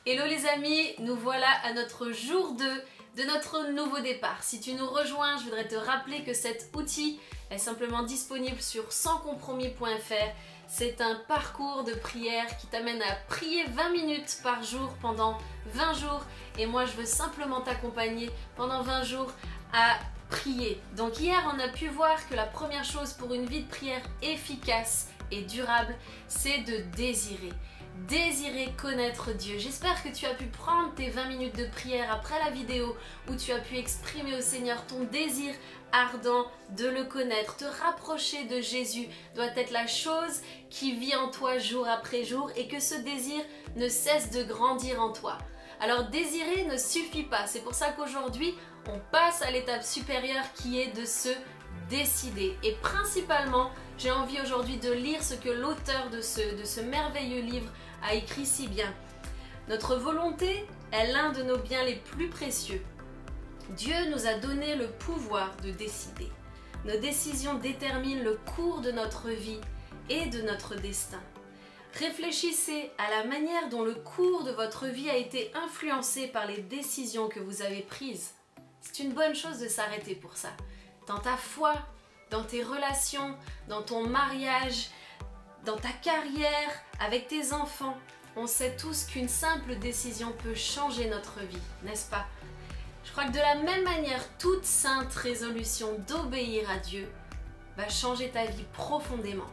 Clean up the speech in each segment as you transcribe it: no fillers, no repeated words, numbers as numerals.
Hello les amis, nous voilà à notre jour 2 de notre nouveau départ. Si tu nous rejoins, je voudrais te rappeler que cet outil est simplement disponible sur sanscompromis.fr. C'est un parcours de prière qui t'amène à prier 20 minutes par jour pendant 20 jours. Et moi, je veux simplement t'accompagner pendant 20 jours à prier. Donc hier, on a pu voir que la première chose pour une vie de prière efficace et durable, c'est de désirer. Désirer connaître Dieu. J'espère que tu as pu prendre tes 20 minutes de prière après la vidéo où tu as pu exprimer au Seigneur ton désir ardent de le connaître. Te rapprocher de Jésus doit être la chose qui vit en toi jour après jour et que ce désir ne cesse de grandir en toi. Alors désirer ne suffit pas. C'est pour ça qu'aujourd'hui, on passe à l'étape supérieure qui est de se décider. Et principalement, j'ai envie aujourd'hui de lire ce que l'auteur de ce merveilleux livre a écrit si bien. Notre volonté est l'un de nos biens les plus précieux. Dieu nous a donné le pouvoir de décider. Nos décisions déterminent le cours de notre vie et de notre destin. Réfléchissez à la manière dont le cours de votre vie a été influencé par les décisions que vous avez prises. C'est une bonne chose de s'arrêter pour ça. Dans ta foi, dans tes relations, dans ton mariage, dans ta carrière, avec tes enfants. On sait tous qu'une simple décision peut changer notre vie, n'est-ce pas? Je crois que de la même manière, toute sainte résolution d'obéir à Dieu va changer ta vie profondément.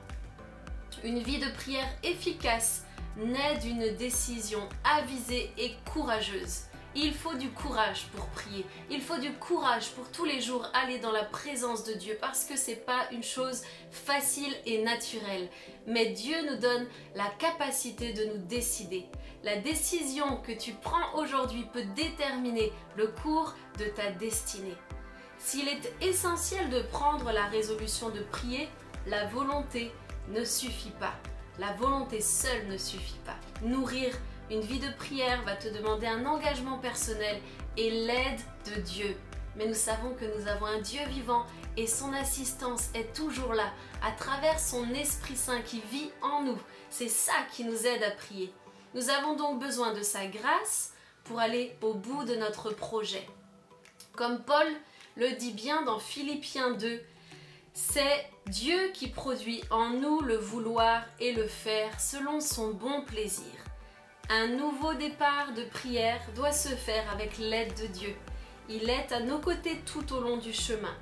Une vie de prière efficace naît d'une décision avisée et courageuse. Il faut du courage pour prier. Il faut du courage pour tous les jours aller dans la présence de Dieu parce que c'est pas une chose facile et naturelle. Mais Dieu nous donne la capacité de nous décider. La décision que tu prends aujourd'hui peut déterminer le cours de ta destinée. S'il est essentiel de prendre la résolution de prier, la volonté ne suffit pas. La volonté seule ne suffit pas. Nourrir une vie de prière va te demander un engagement personnel et l'aide de Dieu. Mais nous savons que nous avons un Dieu vivant et son assistance est toujours là, à travers son Esprit Saint qui vit en nous. C'est ça qui nous aide à prier. Nous avons donc besoin de sa grâce pour aller au bout de notre projet. Comme Paul le dit bien dans Philippiens 2, c'est Dieu qui produit en nous le vouloir et le faire selon son bon plaisir. Un nouveau départ de prière doit se faire avec l'aide de Dieu. Il est à nos côtés tout au long du chemin.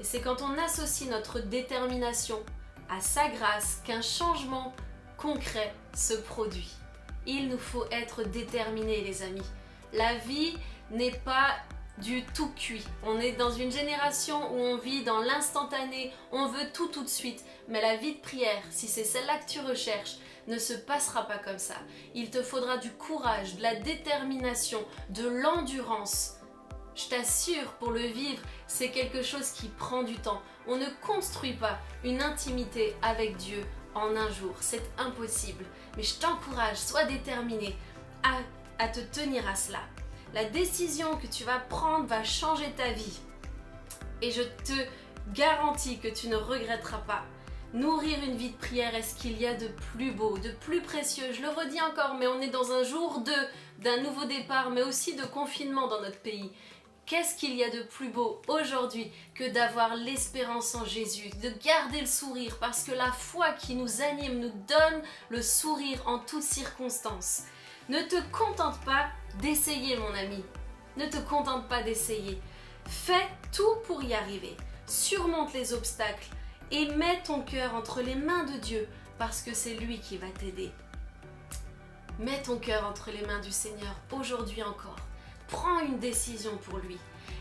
Et c'est quand on associe notre détermination à sa grâce qu'un changement concret se produit. Il nous faut être déterminés, les amis. La vie n'est pas du tout cuit. On est dans une génération où on vit dans l'instantané, on veut tout de suite. Mais la vie de prière, si c'est celle-là que tu recherches, ne se passera pas comme ça. Il te faudra du courage, de la détermination, de l'endurance. Je t'assure, pour le vivre, c'est quelque chose qui prend du temps. On ne construit pas une intimité avec Dieu en un jour. C'est impossible. Mais je t'encourage, sois déterminé à te tenir à cela. La décision que tu vas prendre va changer ta vie. Et je te garantis que tu ne regretteras pas. Nourrir une vie de prière est ce qu'il y a de plus beau, de plus précieux. Je le redis encore, mais on est dans un jour 2 d'un nouveau départ, mais aussi de confinement dans notre pays. Qu'est-ce qu'il y a de plus beau aujourd'hui que d'avoir l'espérance en Jésus, de garder le sourire, parce que la foi qui nous anime nous donne le sourire en toutes circonstances. Ne te contente pas d'essayer, mon ami. Ne te contente pas d'essayer. Fais tout pour y arriver. Surmonte les obstacles. Et mets ton cœur entre les mains de Dieu parce que c'est lui qui va t'aider. Mets ton cœur entre les mains du Seigneur aujourd'hui encore. Prends une décision pour lui.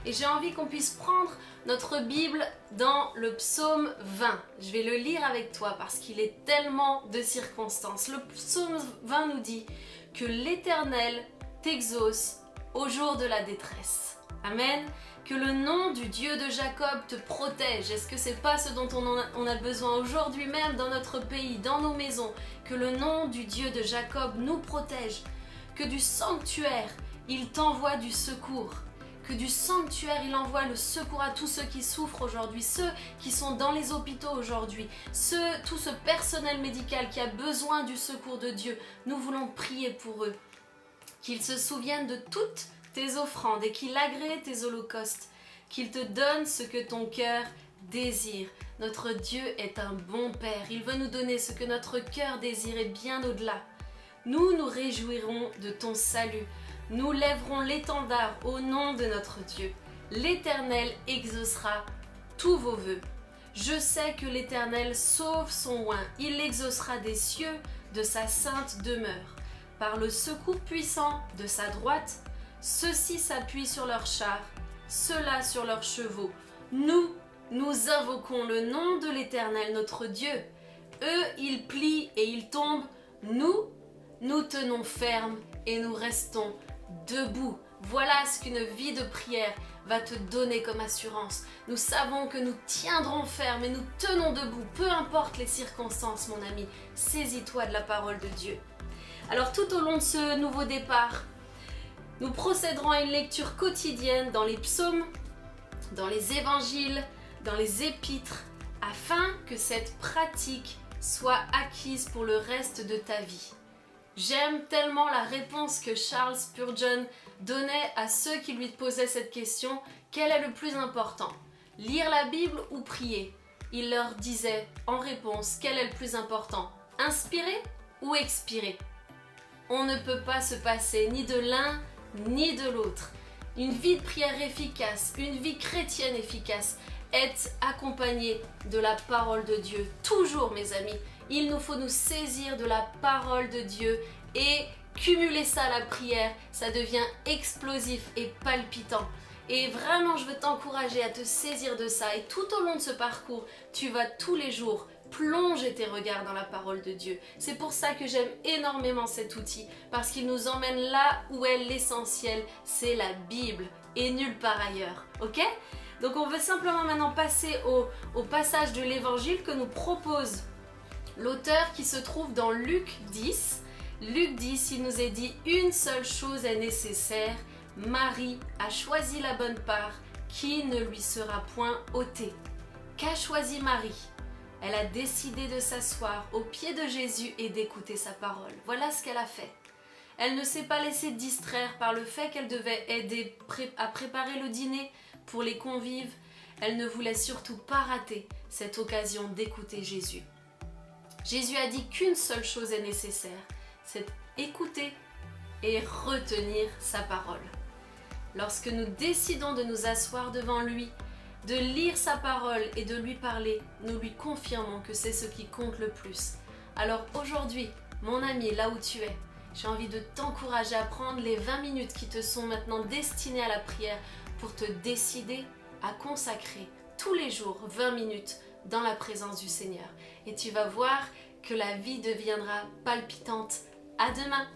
Et j'ai envie qu'on puisse prendre notre Bible dans le psaume 20. Je vais le lire avec toi parce qu'il est tellement de circonstances. Le psaume 20 nous dit que l'Éternel t'exauce au jour de la détresse. Amen. Que le nom du Dieu de Jacob te protège. Est-ce que c'est pas ce dont on a besoin aujourd'hui même dans notre pays, dans nos maisons? Que le nom du Dieu de Jacob nous protège. Que du sanctuaire, il t'envoie du secours. Que du sanctuaire, il envoie le secours à tous ceux qui souffrent aujourd'hui, ceux qui sont dans les hôpitaux aujourd'hui, tout ce personnel médical qui a besoin du secours de Dieu. Nous voulons prier pour eux. qu'il se souvienne de toutes tes offrandes et qu'il agrée tes holocaustes, qu'il te donne ce que ton cœur désire. Notre Dieu est un bon Père, il veut nous donner ce que notre cœur désire et bien au-delà. Nous nous réjouirons de ton salut, nous lèverons l'étendard au nom de notre Dieu. L'Éternel exaucera tous vos vœux. Je sais que l'Éternel sauve son oint, il l'exaucera des cieux de sa sainte demeure. Par le secours puissant de sa droite, ceux-ci s'appuient sur leurs chars, ceux-là sur leurs chevaux. Nous invoquons le nom de l'Éternel notre Dieu. Eux, ils plient et ils tombent. Nous tenons ferme et nous restons debout. Voilà ce qu'une vie de prière va te donner comme assurance. Nous savons que nous tiendrons ferme et nous tenons debout, peu importe les circonstances, mon ami. Saisis-toi de la parole de Dieu. Alors tout au long de ce nouveau départ, nous procéderons à une lecture quotidienne dans les psaumes, dans les évangiles, dans les épîtres, afin que cette pratique soit acquise pour le reste de ta vie. J'aime tellement la réponse que Charles Spurgeon donnait à ceux qui lui posaient cette question: quel est le plus important, lire la Bible ou prier? Il leur disait en réponse: quel est le plus important, inspirer ou expirer? On ne peut pas se passer ni de l'un ni de l'autre. Une vie de prière efficace, une vie chrétienne efficace est accompagnée de la parole de Dieu. Toujours, mes amis, il nous faut nous saisir de la parole de Dieu et cumuler ça à la prière. Ça devient explosif et palpitant. Et vraiment, je veux t'encourager à te saisir de ça. Et tout au long de ce parcours, tu vas tous les jours plonger tes regards dans la parole de Dieu. C'est pour ça que j'aime énormément cet outil, parce qu'il nous emmène là où est l'essentiel, c'est la Bible et nulle part ailleurs. Ok? Donc on veut simplement maintenant passer au passage de l'évangile que nous propose l'auteur, qui se trouve dans Luc 10. Luc 10, il nous est dit: une seule chose est nécessaire, Marie a choisi la bonne part qui ne lui sera point ôtée. Qu'a choisi Marie? Elle a décidé de s'asseoir aux pieds de Jésus et d'écouter sa parole. Voilà ce qu'elle a fait. Elle ne s'est pas laissée distraire par le fait qu'elle devait aider à préparer le dîner pour les convives. Elle ne voulait surtout pas rater cette occasion d'écouter Jésus. Jésus a dit qu'une seule chose est nécessaire, c'est écouter et retenir sa parole. Lorsque nous décidons de nous asseoir devant lui, de lire sa parole et de lui parler, nous lui confirmons que c'est ce qui compte le plus. Alors aujourd'hui, mon ami, là où tu es, j'ai envie de t'encourager à prendre les 20 minutes qui te sont maintenant destinées à la prière pour te décider à consacrer tous les jours 20 minutes dans la présence du Seigneur. Et tu vas voir que la vie deviendra palpitante. À demain!